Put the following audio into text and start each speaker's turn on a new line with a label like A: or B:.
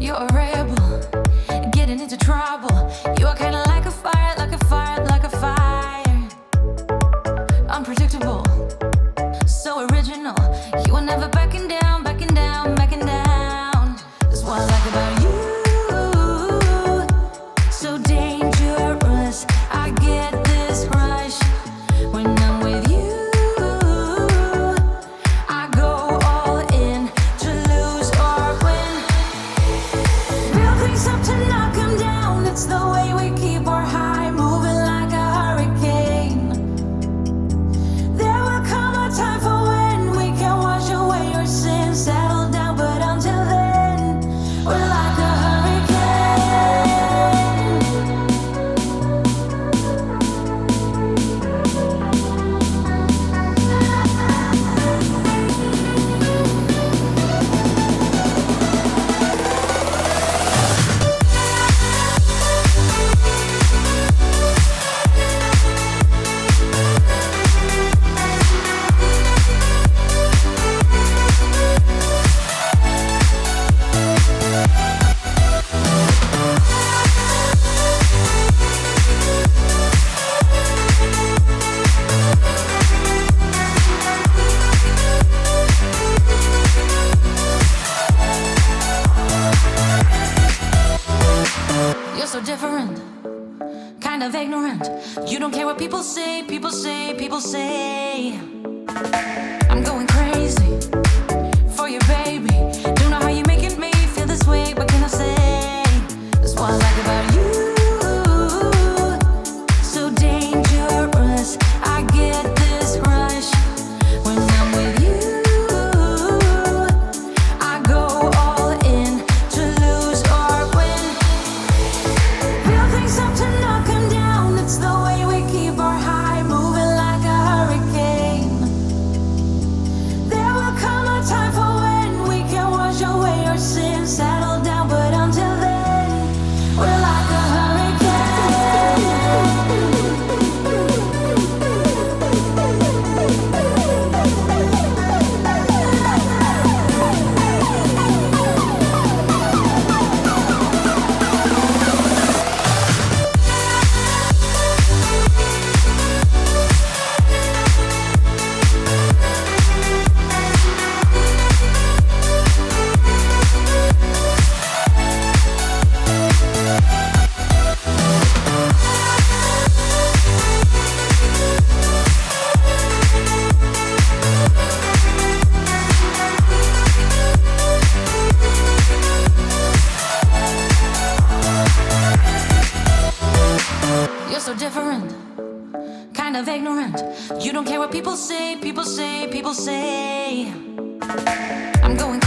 A: You're a rebel, getting into trouble. You are kinda like a fire, like a fire, like a fire. Unpredictable, so original. You are never backing down, backing down, backing down. That's what I like about you. So dangerous, I get this rush when I'm with you. I go all in to lose or win. Build things up to knock 'em down. It's the way we keep our high, moving like a hurricane. There will come a time for when we can wash away your sins, settle down, but until then, we're like a hurricane. You're so different, kind of ignorant. You don't care what people say, people say, people say. I'm going crazy for you, baby. Don't know how you're making me feel this way. What can I say? That's what I like about you. So dangerous, I get this rush when I'm with you. I go all in to lose or win. Build things up to knock 'em down. It's the way we keep our high, moving like a hurricane. There will come a time for when we can wash away our sins, settle down, but until then, we're like a You're so different, kind of ignorant. You don't care what people say, people say, people say. I'm going